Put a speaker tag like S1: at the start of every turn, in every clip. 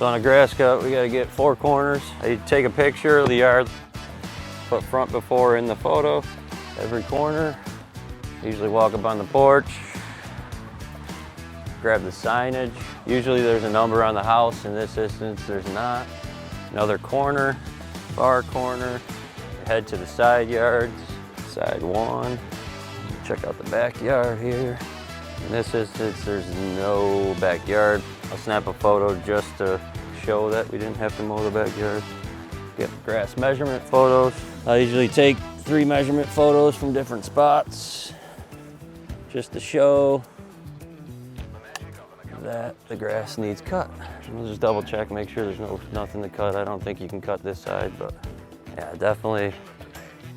S1: So on a grass cut, we gotta get 4 corners. I take a picture of the yard, put front before in the photo, every corner. Usually walk up on the porch, grab the signage. Usually there's a number on the house. In this instance, there's not. Another corner, far corner. Head to the side yards, side 1. Check out the backyard here. In this instance, there's no backyard. I'll snap a photo just to show that we didn't have to mow the backyard. Get grass measurement photos. I usually take 3 measurement photos from different spots just to show that the grass needs cut. We'll just double check, make sure there's nothing to cut. I don't think you can cut this side, but yeah, definitely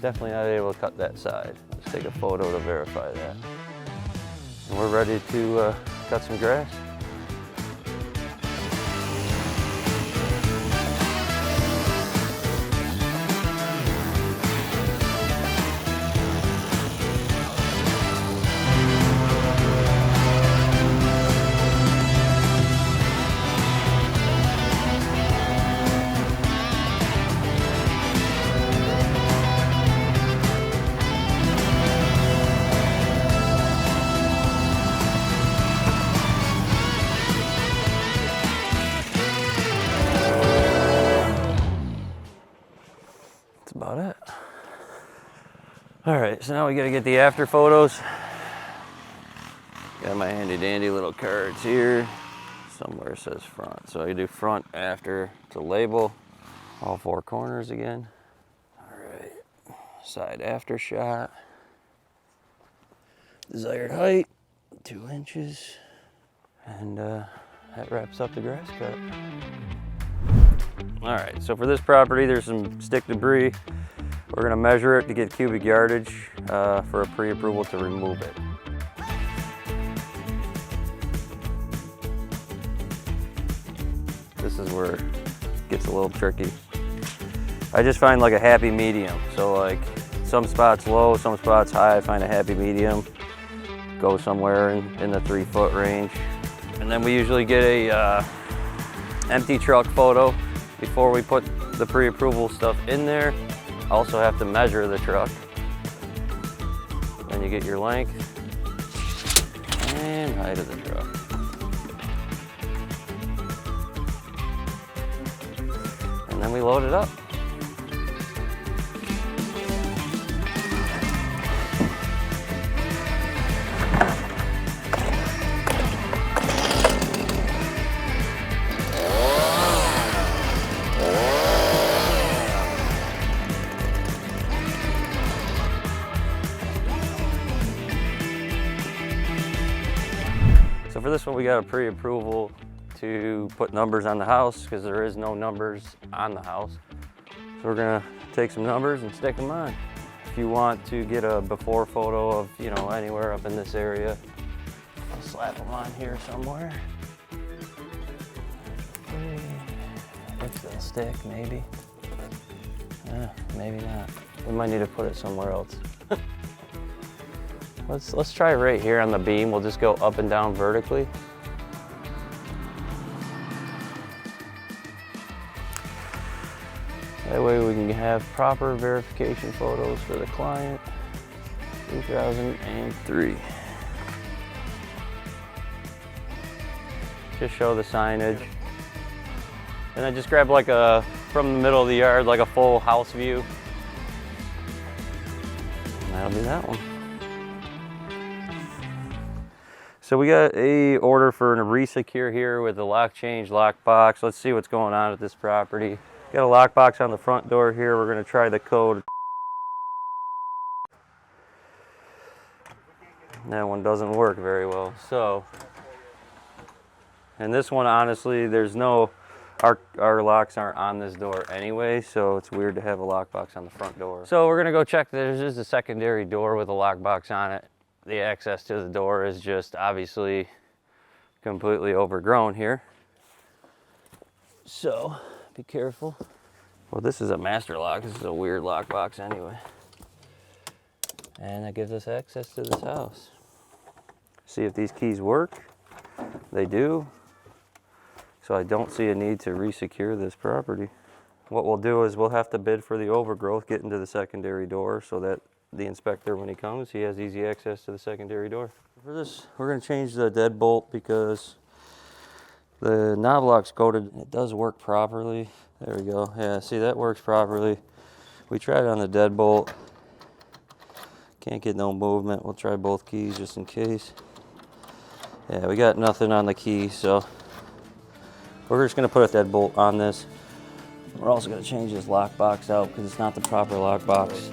S1: not able to cut that side. Let's take a photo to verify that. And we're ready to cut some grass. About it. All right, so now we gotta get the after photos. Got my handy dandy little cards here. Somewhere it says front. So I do front, after to label. All 4 corners again. All right, side after shot. Desired height, 2 inches. And that wraps up the grass cut. All right, so for this property, there's some stick debris. We're gonna measure it to get cubic yardage for a pre-approval to remove it. This is where it gets a little tricky. I just find like a happy medium. So like some spots low, some spots high, I find a happy medium. Go somewhere in the 3-foot range. And then we usually get a empty truck photo before we put the pre-approval stuff in there. Also have to measure the truck. Then you get your length and height of the truck. And then we load it up. So for this one, we got a pre-approval to put numbers on the house because there is no numbers on the house. So we're gonna take some numbers and stick them on. If you want to get a before photo of, you know, anywhere up in this area, I'll slap them on here somewhere. Okay. If they'll stick, maybe. Maybe not. We might need to put it somewhere else. Let's try right here on the beam. We'll just go up and down vertically. That way we can have proper verification photos for the client. 2003. Just show the signage. And I just grab like from the middle of the yard, like a full house view. And that'll be that one. So we got a order for a re-secure here with a lock change lock box. Let's see what's going on at this property. Got a lock box on the front door here. We're gonna try the code. That one doesn't work very well. So, and this one, honestly, there's no, our locks aren't on this door anyway, so it's weird to have a lock box on the front door. So we're gonna go check. There's just a secondary door with a lock box on it. The access to the door is just obviously completely overgrown here. So be careful. Well, this is a master lock. This is a weird lock box anyway. And that gives us access to this house. See if these keys work. They do. So I don't see a need to re-secure this property. What we'll do is we'll have to bid for the overgrowth, get into the secondary door so that the inspector, when he comes, he has easy access to the secondary door. For this, we're going to change the deadbolt because the knob lock's coated. It does work properly. There we go. Yeah, see, that works properly. We tried on the deadbolt. Can't get no movement. We'll try both keys just in case. Yeah, we got nothing on the key, so we're just going to put a deadbolt on this. We're also going to change this lock box out because it's not the proper lock box.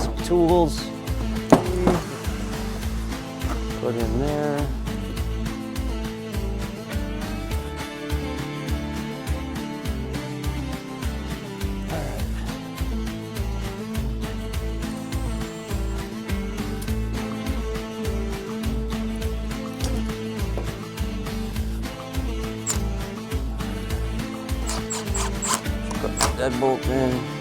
S1: Some tools. Put in there. Put that bolt in.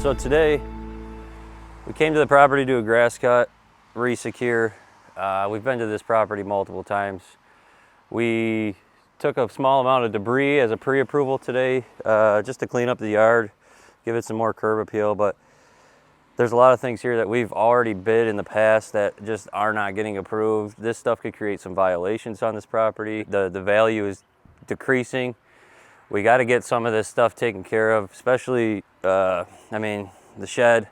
S1: So today, we came to the property to do a grass cut, re-secure. We've been to this property multiple times. We took a small amount of debris as a pre-approval today, just to clean up the yard, give it some more curb appeal, but there's a lot of things here that we've already bid in the past that just are not getting approved. This stuff could create some violations on this property. The value is decreasing. We got to get some of this stuff taken care of, especially, I mean, the shed.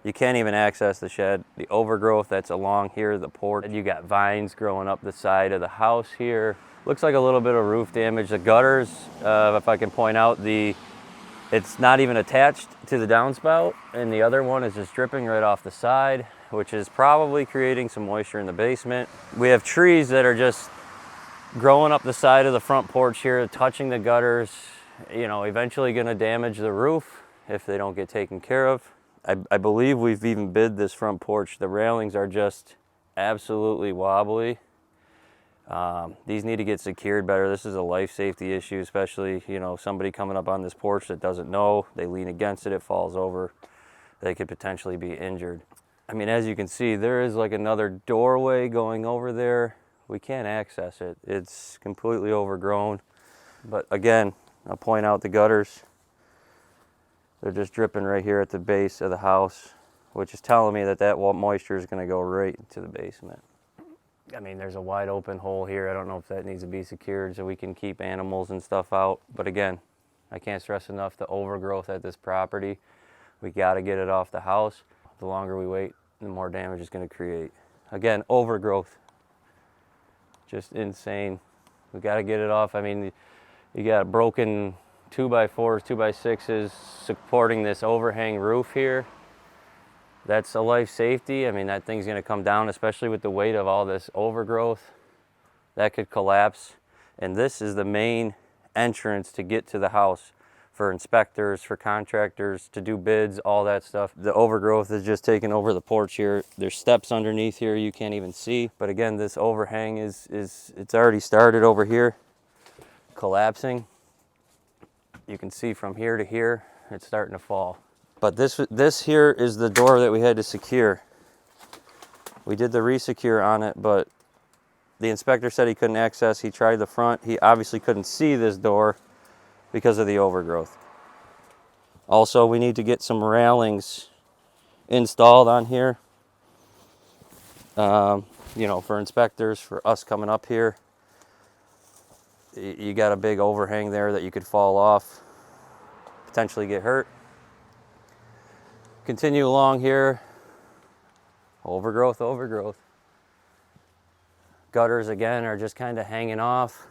S1: You can't even access the shed. The overgrowth that's along here, the porch. You got vines growing up the side of the house here. Looks like a little bit of roof damage. The gutters, if I can point out, it's not even attached to the downspout, and the other one is just dripping right off the side, which is probably creating some moisture in the basement. We have trees that are just growing up the side of the front porch here, touching the gutters, you know, eventually going to damage the roof if they don't get taken care of. I believe we've even bid this front porch. The railings are just absolutely wobbly. These need to get secured better. This is a life safety issue, especially, you know, somebody coming up on this porch that doesn't know, they lean against it, it falls over, they could potentially be injured. I mean, as you can see, there is like another doorway going over there. We can't access it. It's completely overgrown. But again, I'll point out the gutters. They're just dripping right here at the base of the house, which is telling me that moisture is going to go right into the basement. I mean, there's a wide open hole here. I don't know if that needs to be secured so we can keep animals and stuff out. But again, I can't stress enough the overgrowth at this property. We got to get it off the house. The longer we wait, the more damage it's going to create. Again, overgrowth. Just insane. We got to get it off. I mean, you got broken 2x4s, 2x6s supporting this overhang roof here. That's a life safety. I mean, that thing's going to come down, especially with the weight of all this overgrowth. That could collapse. And this is the main entrance to get to the house for inspectors, for contractors, to do bids, all that stuff. The overgrowth is just taking over the porch here. There's steps underneath here you can't even see. But again, this overhang it's already started over here, collapsing. You can see from here to here, it's starting to fall. But this here is the door that we had to secure. We did the re-secure on it, but the inspector said he couldn't access. He tried the front. He obviously couldn't see this door because of the overgrowth. Also, we need to get some railings installed on here. You know, for inspectors, for us coming up here. You got a big overhang there that you could fall off, potentially get hurt. Continue along here. Overgrowth, overgrowth. Gutters again are just kind of hanging off.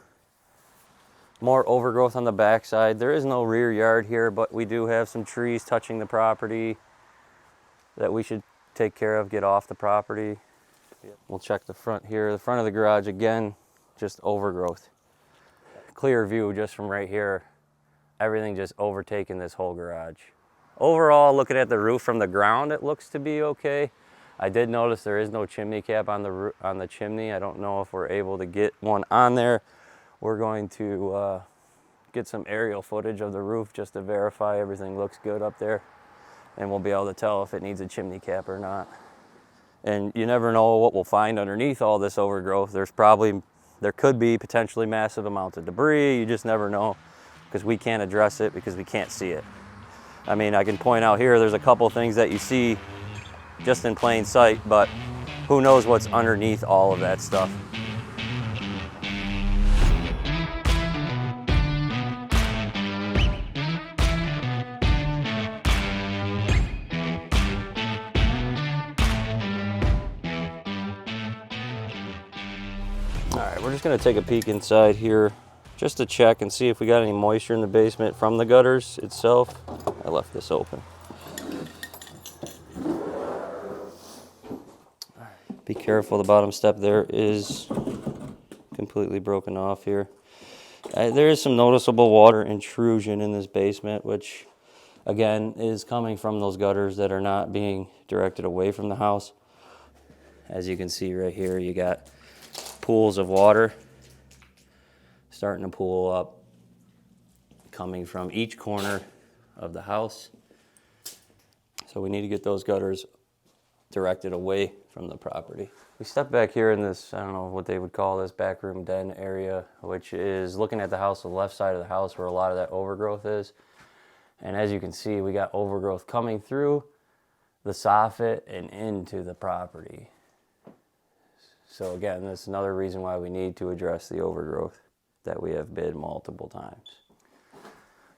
S1: More overgrowth on the backside. There is no rear yard here, but we do have some trees touching the property that we should take care of, get off the property. We'll check the front here. The front of the garage, again, just overgrowth. Clear view just from right here. Everything just overtaking this whole garage. Overall, looking at the roof from the ground, it looks to be okay. I did notice there is no chimney cap on the chimney. I don't know if we're able to get one on there. We're going to get some aerial footage of the roof just to verify everything looks good up there. And we'll be able to tell if it needs a chimney cap or not. And you never know what we'll find underneath all this overgrowth. There could be potentially massive amounts of debris. You just never know, because we can't address it because we can't see it. I mean, I can point out here, there's a couple things that you see just in plain sight, but who knows what's underneath all of that stuff. All right, we're just gonna take a peek inside here just to check and see if we got any moisture in the basement from the gutters itself. I left this open. Be careful, the bottom step there is completely broken off here. There is some noticeable water intrusion in this basement, which again is coming from those gutters that are not being directed away from the house. As you can see right here, you got pools of water starting to pool up, coming from each corner of the house. So we need to get those gutters directed away from the property. We step back here in this, I don't know what they would call this, back room den area, which is looking at the house, the left side of the house where a lot of that overgrowth is. And as you can see, we got overgrowth coming through the soffit and into the property. So again, that's another reason why we need to address the overgrowth that we have bid multiple times.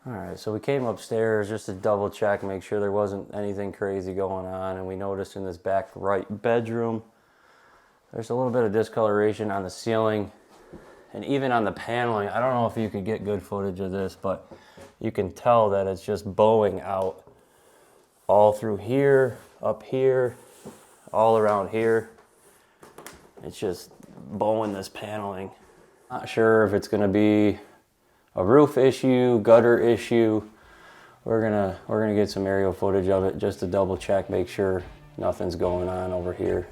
S1: All right, so we came upstairs just to double check, make sure there wasn't anything crazy going on, and we noticed in this back right bedroom, there's a little bit of discoloration on the ceiling and even on the paneling. I don't know if you could get good footage of this, but you can tell that it's just bowing out all through here, up here, all around here. It's just bowing this paneling. Not sure if it's gonna be a roof issue, gutter issue. We're gonna get some aerial footage of it just to double check, make sure nothing's going on over here.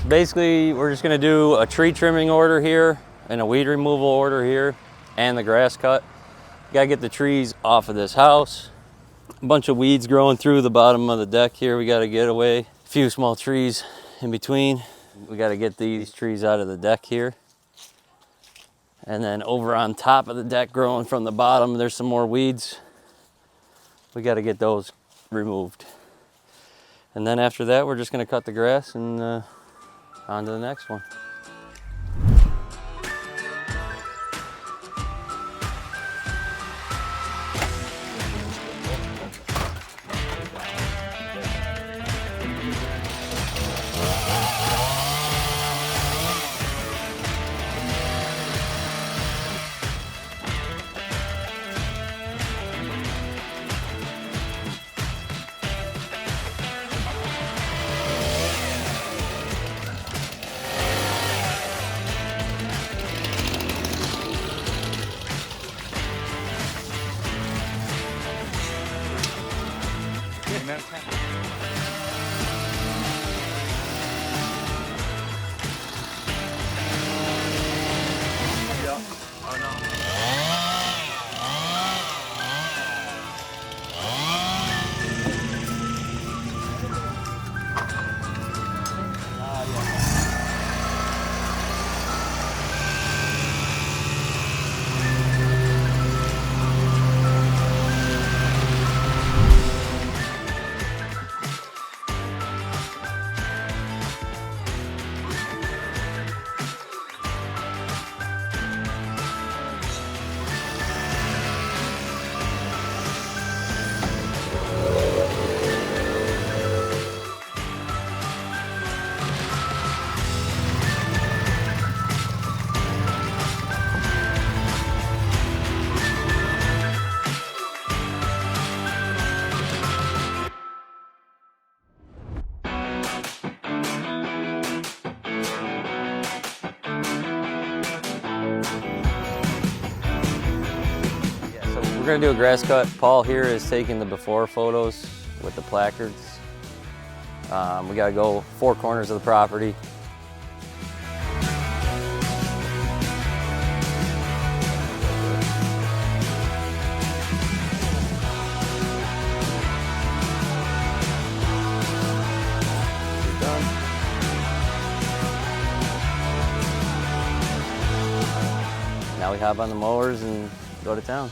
S1: Basically, we're just gonna do a tree trimming order here and a weed removal order here and the grass cut. Gotta get the trees off of this house. A bunch of weeds growing through the bottom of the deck here we gotta get away. A few small trees in between. We gotta get these trees out of the deck here. And then over on top of the deck growing from the bottom, there's some more weeds. We gotta get those removed. And then after that, we're just gonna cut the grass and on to the next one. We're gonna do a grass cut. Paul here is taking the before photos with the placards. We gotta go 4 corners of the property. Done. Now we hop on the mowers and go to town.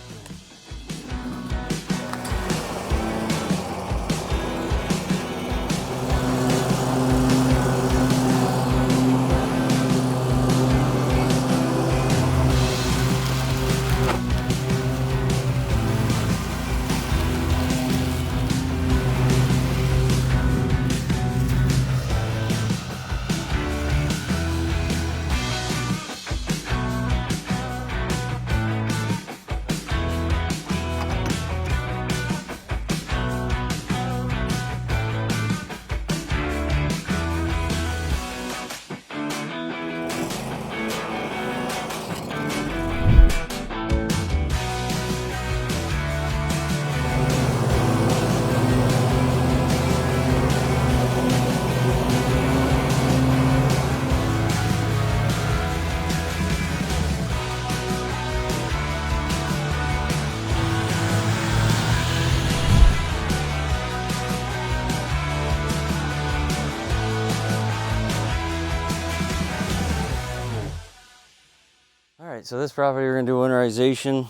S1: Alright, so this property we're going to do winterization.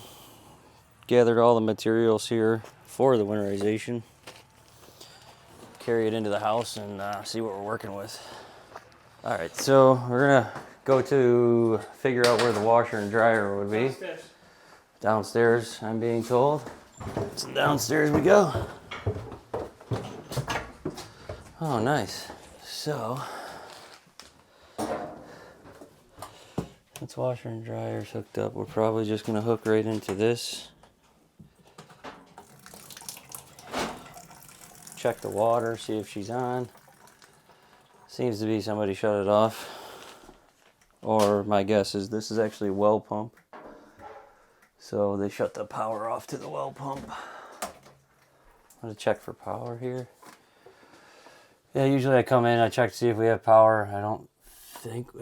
S1: Gathered all the materials here for the winterization. Carry it into the house and see what we're working with. Alright, so we're going to go to figure out where the washer and dryer would be. Downstairs, I'm being told. So downstairs we go. Oh, nice. So, this washer and dryer is hooked up. We're probably just going to hook right into this. Check the water, see if she's on. Seems to be somebody shut it off. Or my guess is this is actually a well pump. So they shut the power off to the well pump. I'm going to check for power here. Yeah, usually I come in, I check to see if we have power. I don't think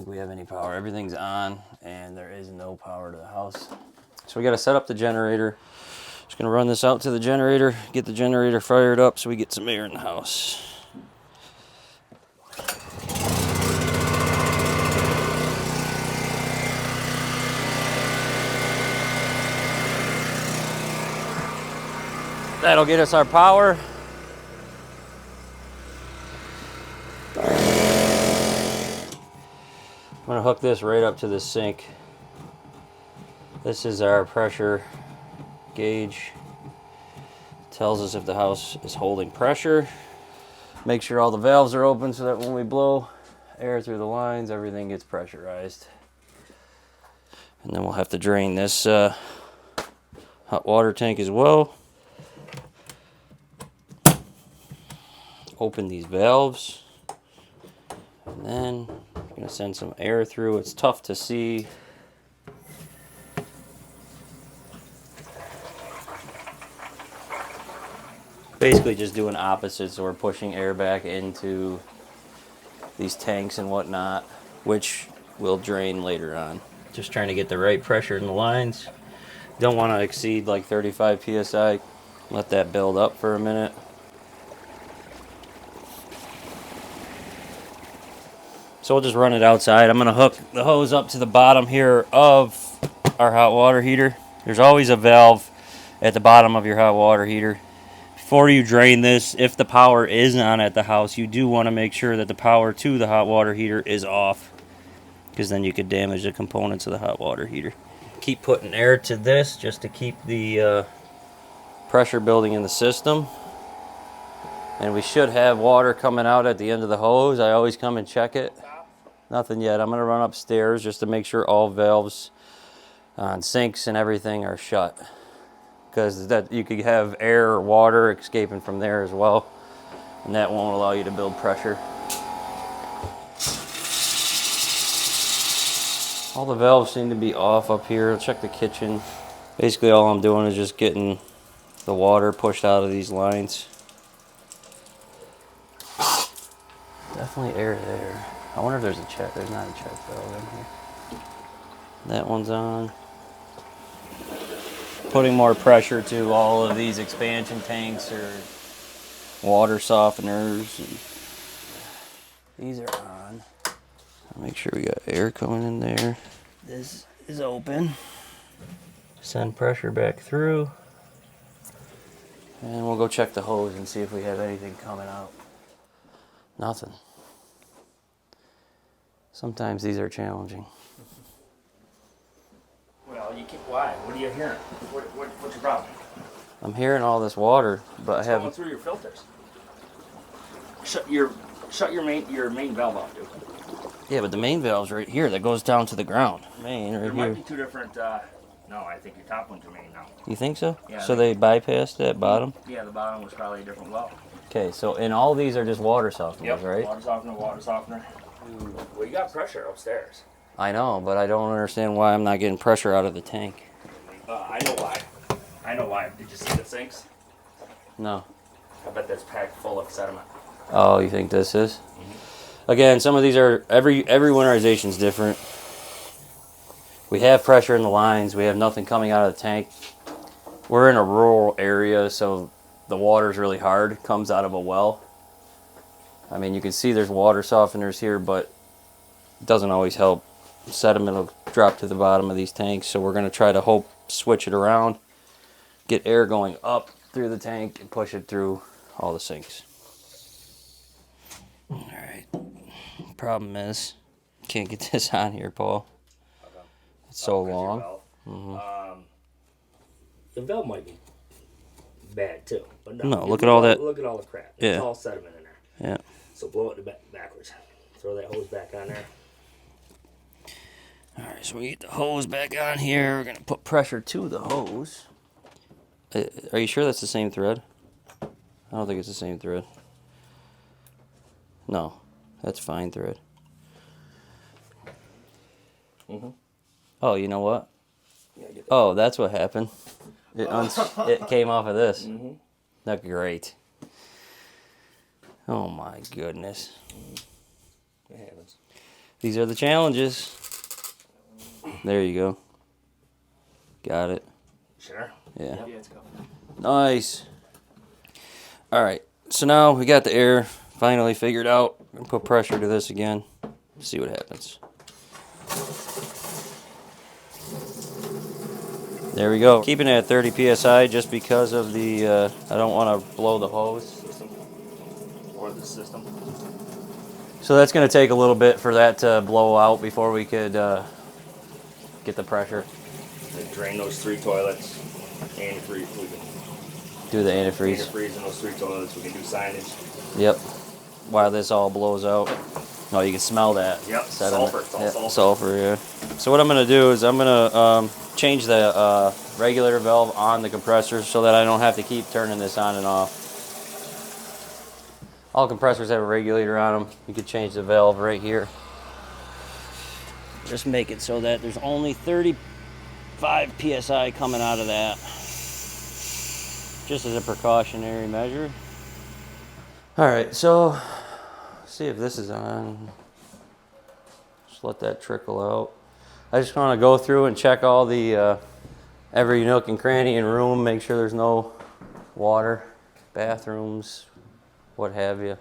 S1: we have any power. Everything's on and there is no power to the house. So we got to set up the generator. Just gonna run this out to the generator, get the generator fired up so we get some air in the house. That'll get us our power. I'm gonna hook this right up to the sink. This is our pressure gauge. Tells us if the house is holding pressure. Make sure all the valves are open so that when we blow air through the lines, everything gets pressurized. And then we'll have to drain this hot water tank as well. Open these valves. And then I'm gonna send some air through. It's tough to see. Basically just doing opposite, so we're pushing air back into these tanks and whatnot, which will drain later on. Just trying to get the right pressure in the lines. Don't want to exceed like 35 psi. Let that build up for a minute. So we'll just run it outside. I'm going to hook the hose up to the bottom here of our hot water heater. There's always a valve at the bottom of your hot water heater. Before you drain this, if the power is on at the house, you do want to make sure that the power to the hot water heater is off, because then you could damage the components of the hot water heater. Keep putting air to this just to keep the pressure building in the system. And we should have water coming out at the end of the hose. I always come and check it. Nothing yet. I'm going to run upstairs just to make sure all valves on sinks and everything are shut. Because that you could have air or water escaping from there as well, and that won't allow you to build pressure. All the valves seem to be off up here. I'll check the kitchen. Basically all I'm doing is just getting the water pushed out of these lines. Definitely air there. I wonder if there's a check. There's not a check valve in here. That one's on. Putting more pressure to all of these expansion tanks or water softeners. These are on. Make sure we got air coming in there. This is open. Send pressure back through. And we'll go check the hose and see if we have anything coming out. Nothing. Sometimes these are challenging.
S2: Well, you can't. Why? What are you hearing? What's your problem?
S1: I'm hearing all this water, but
S2: It's
S1: I
S2: going
S1: haven't.
S2: through your filters. Shut your main valve off, dude.
S1: Yeah, but the main valve's right here that goes down to the ground. Main right
S2: There
S1: here.
S2: might be two different. No, I think your top one's your main now.
S1: You think so?
S2: Yeah,
S1: So they bypassed that bottom?
S2: Yeah, the bottom was probably a different well.
S1: Okay, so and all these are just water softeners, right?
S2: Water softener, water softener. Well, you got pressure upstairs.
S1: I know, but I don't understand why I'm not getting pressure out of the tank.
S2: I know why. I know why. Did you see the sinks?
S1: No.
S2: I bet that's packed full of sediment.
S1: Oh, you think this is? Again, some of these are, every winterization is different. We have pressure in the lines. We have nothing coming out of the tank. We're in a rural area, so the water's really hard. It comes out of a well. I mean, you can see there's water softeners here, but it doesn't always help. Sediment will drop to the bottom of these tanks, so we're going to try to switch it around, get air going up through the tank, and push it through all the sinks. All right. Problem is, can't get this on here, Paul. It's so long.
S2: The valve might be bad too, but
S1: No, look at all that.
S2: Look at all the crap.
S1: Yeah.
S2: It's all sediment in there.
S1: Yeah.
S2: So blow it backwards. Throw that hose back on there.
S1: All right, so we get the hose back on here. We're gonna put pressure to the hose. Are you sure that's the same thread? I don't think it's the same thread. No, that's fine thread. Oh, you know what? Oh, that's what happened. It came off of this. That's great. Oh my goodness.
S2: It happens.
S1: These are the challenges. There you go. Got it.
S2: Sure.
S1: Yeah.
S2: Yeah, it's going.
S1: Nice. All right. So now we got the air finally figured out. I'm gonna put pressure to this again. See what happens. There we go. Keeping it at 30 psi just because of the. I don't want to blow the hose.
S2: System. Or the system.
S1: So that's gonna take a little bit for that to blow out before we could get the pressure.
S2: They drain those 3 toilets. Antifreeze. We can
S1: Do the antifreeze.
S2: antifreeze in those 3 toilets. We can do signage.
S1: Yep. While this all blows out. No, you can smell that.
S2: Yep.
S1: sediment.
S2: Sulfur. It's all
S1: Yeah,
S2: sulfur.
S1: sulfur, yeah. So what I'm going to do is I'm going to change the regulator valve on the compressor so that I don't have to keep turning this on and off. All compressors have a regulator on them. You could change the valve right here. Just make it so that there's only 35 psi coming out of that. Just as a precautionary measure. All right, so see if this is on. Just let that trickle out. I just want to go through and check all the every nook and cranny and room, make sure there's no water, bathrooms, what have you.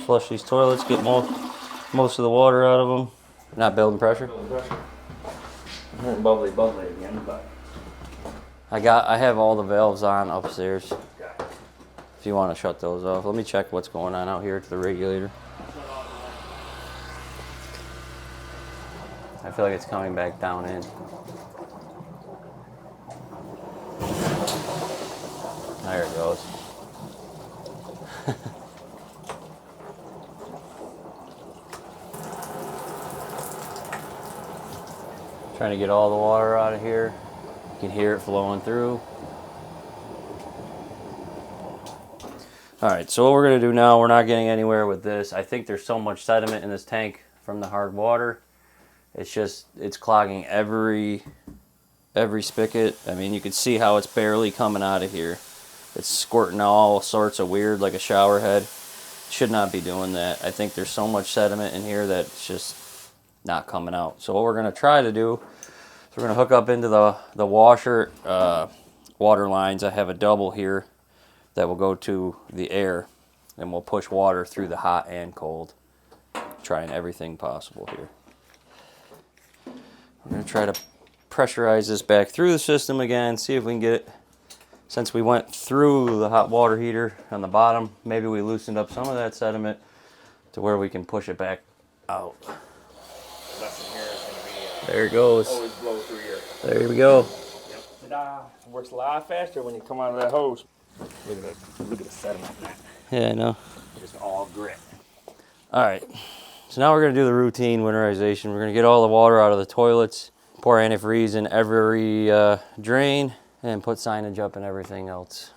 S1: Flush these toilets, get most of the water out of them. Not building pressure.
S2: Bubbly again, but.
S1: I have all the valves on upstairs.
S2: Okay.
S1: If you want to shut those off, let me check what's going on out here to the regulator. I feel like it's coming back down in. There it goes. Trying to get all the water out of here. You can hear it flowing through. All right, so what we're gonna do now, we're not getting anywhere with this. I think there's so much sediment in this tank from the hard water It's clogging every spigot. I mean, you can see how it's barely coming out of here. It's squirting all sorts of weird, like a shower head. Should not be doing that. I think there's so much sediment in here that it's just not coming out. So what we're gonna try to do is we're gonna hook up into the washer water lines. I have a double here that will go to the air, and we'll push water through the hot and cold, trying everything possible here. We're gonna try to pressurize this back through the system again, see if we can get it. Since we went through the hot water heater on the bottom, maybe we loosened up some of that sediment to where we can push it back out.
S2: Lesson here is going to be
S1: There it goes.
S2: always blow through here.
S1: There we go.
S2: Yep. Ta-da. It works a lot faster when you come out of that hose. Look at that. Look at the sediment.
S1: Yeah, I know.
S2: It's all grit.
S1: All right. So now we're going to do the routine winterization. We're going to get all the water out of the toilets, pour antifreeze in every drain, and put signage up and everything else.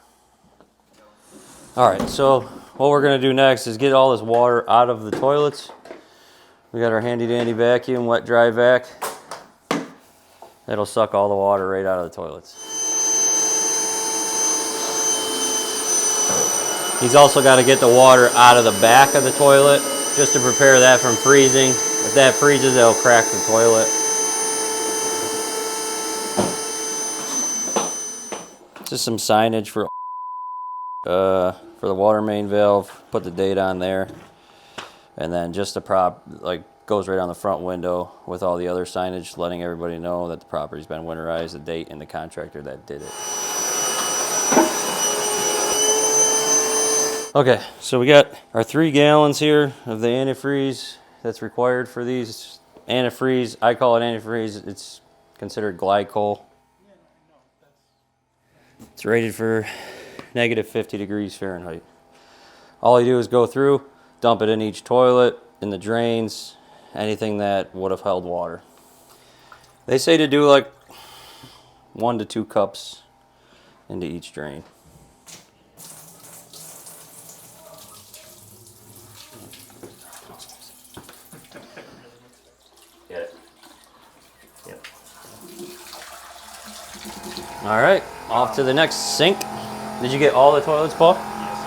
S1: All right, so what we're gonna do next is get all this water out of the toilets. We got our handy dandy vacuum, wet dry vac. That'll suck all the water right out of the toilets. He's also got to get the water out of the back of the toilet just to prepare that from freezing. If that freezes, it'll crack the toilet. Just some signage for the water main valve. Put the date on there, and then just a prop like goes right on the front window with all the other signage, letting everybody know that the property's been winterized, the date, and the contractor that did it. Okay, so we got our 3 gallons here of the antifreeze that's required for these antifreeze. I call it antifreeze. It's considered glycol. It's rated for negative 50 degrees Fahrenheit. All you do is go through, dump it in each toilet, in the drains, anything that would have held water. They say to do like 1 to 2 cups into each drain.
S2: Get it? Yep.
S1: All right, off to the next sink. Did you get all the toilets, Paul?
S2: Yes,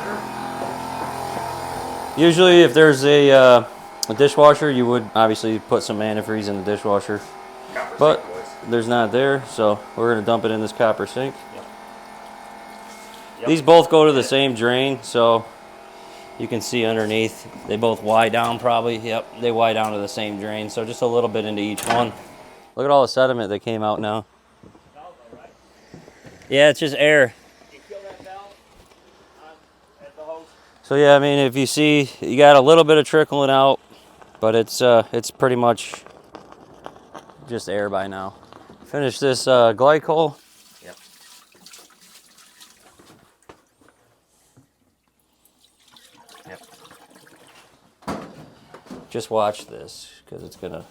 S2: sir.
S1: Usually if there's a dishwasher, you would obviously put some antifreeze in the dishwasher.
S2: Copper
S1: But
S2: sink, boys.
S1: there's not there, so we're gonna dump it in this copper sink.
S2: Yep. Yep.
S1: These both go to the same drain, so you can see underneath. They both Y down probably. Yep, they Y down to the same drain, so just a little bit into each one. Look at all the sediment that came out now. Yeah, it's just air.
S2: You kill that valve at the hose?
S1: So yeah, I mean, if you see, you got a little bit of trickling out, but it's pretty much just air by now. Finish this glycol.
S2: Yep. Yep.
S1: Just watch this, because it's gonna.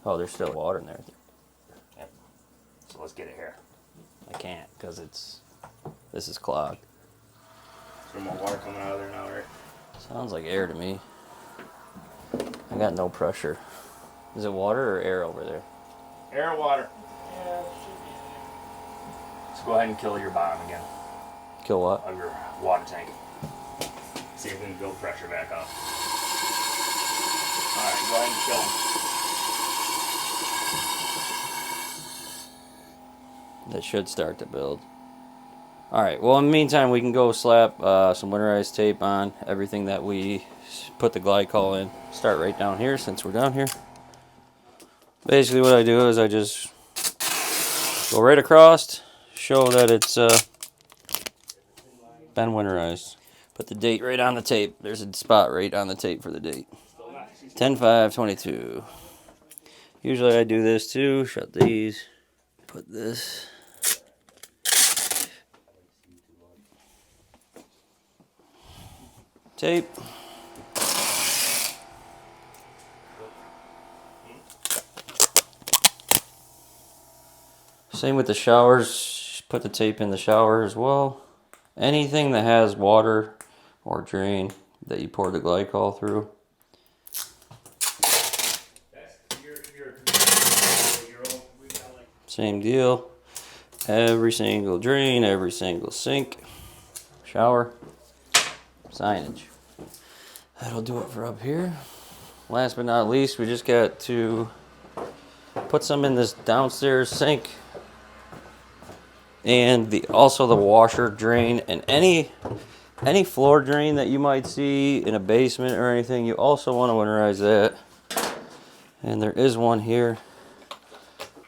S1: Oh, there's still water in there.
S2: Yep. So let's get it here.
S1: I can't, because this is clogged.
S2: Is there more water coming out of there now, Eric?
S1: Sounds like air to me. I got no pressure. Is it water or air over there?
S2: Air or water? Yeah, so go ahead and kill your bottom again
S1: Kill what?
S2: of your water tank. See if we can build pressure back up. Alright, go ahead and kill them.
S1: That should start to build. Alright, well in the meantime we can go slap some winterized tape on everything that we put the glycol in. Start right down here since we're down here. Basically what I do is I just go right across, show that it's been winterized. Put the date right on the tape. There's a spot right on the tape for the date. 10/5/22. Usually I do this too. Shut these. Put this. Tape. Same with the showers. Put the tape in the shower as well. Anything that has water or drain that you pour the glycol through.
S2: Your
S1: Same deal. Every single drain, every single sink, shower, signage. That'll do it for up here. Last but not least, we just got to put some in this downstairs sink and also the washer drain, and any floor drain that you might see in a basement or anything, you also want to winterize that. And there is one here.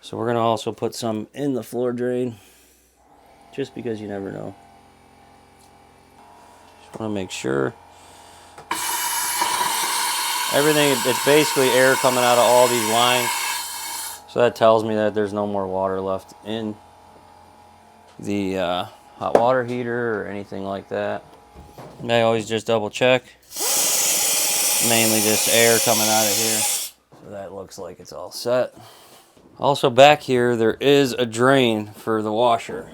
S1: So we're going to also put some in the floor drain, just because you never know. Just want to make sure. Everything, it's basically air coming out of all these lines. So that tells me that there's no more water left in the hot water heater or anything like that. And I always just double check. Mainly just air coming out of here. So that looks like it's all set. Also back here, there is a drain for the washer.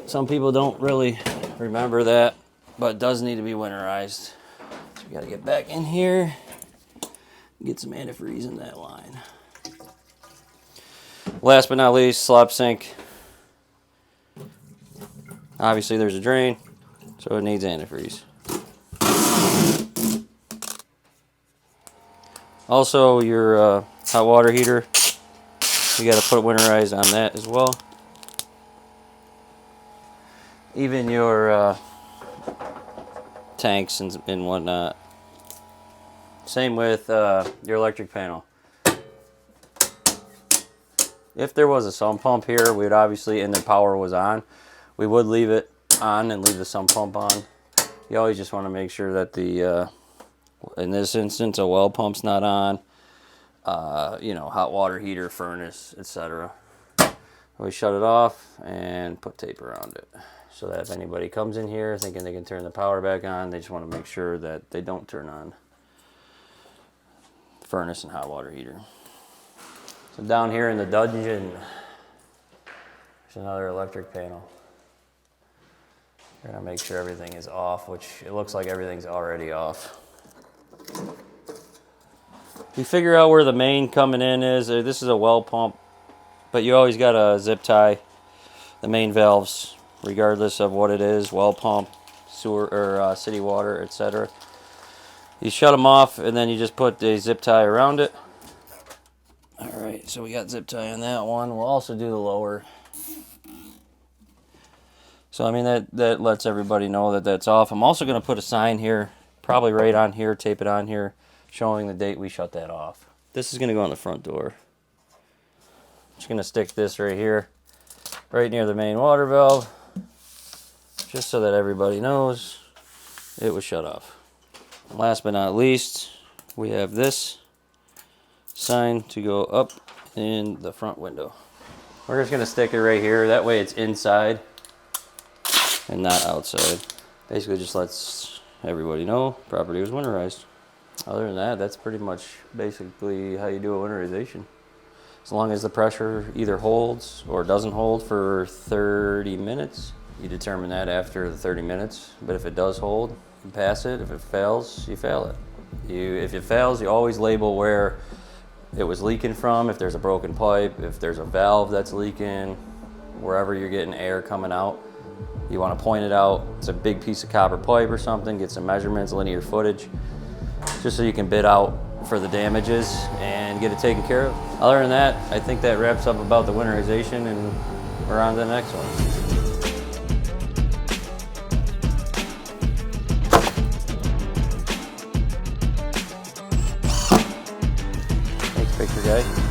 S1: Some people don't really remember that, but it does need to be winterized. So we gotta get back in here, get some antifreeze in that line. Last but not least, slop sink. Obviously there's a drain, so it needs antifreeze. Also your hot water heater, you got to put winterized on that as well. Even your tanks and whatnot. Same with your electric panel. If there was a sump pump here, we'd obviously, and the power was on, we would leave it on and leave the sump pump on. You always just want to make sure that the, in this instance, a well pump's not on. You know, hot water heater, furnace, etc. We shut it off and put tape around it, so that if anybody comes in here thinking they can turn the power back on, they just want to make sure that they don't turn on the furnace and hot water heater. So down here in the dungeon, there's another electric panel. We're gonna make sure everything is off, which it looks like everything's already off. You figure out where the main coming in is. This is a well pump, but you always gotta zip tie the main valves, regardless of what it is, well pump, sewer, or city water, etc. You shut them off, and then you just put a zip tie around it. Alright, so we got zip tie on that one. We'll also do the lower. So I mean, that lets everybody know that that's off. I'm also going to put a sign here, probably right on here, tape it on here, showing the date we shut that off. This is going to go on the front door. Just going to stick this right here, right near the main water valve, just so that everybody knows it was shut off. And last but not least, we have this sign to go up in the front window. We're just going to stick it right here. That way it's inside and not outside. Basically just lets everybody know property was winterized. Other than that, that's pretty much basically how you do a winterization. As long as the pressure either holds or doesn't hold for 30 minutes, you determine that after the 30 minutes. But if it does hold, you pass it. If it fails, you fail it. If it fails, you always label where it was leaking from, if there's a broken pipe, if there's a valve that's leaking, wherever you're getting air coming out. You want to point it out. It's a big piece of copper pipe or something, get some measurements, linear footage, just so you can bid out for the damages and get it taken care of. Other than that, I think that wraps up about the winterization, and we're on to the next one. Thanks, picture guy.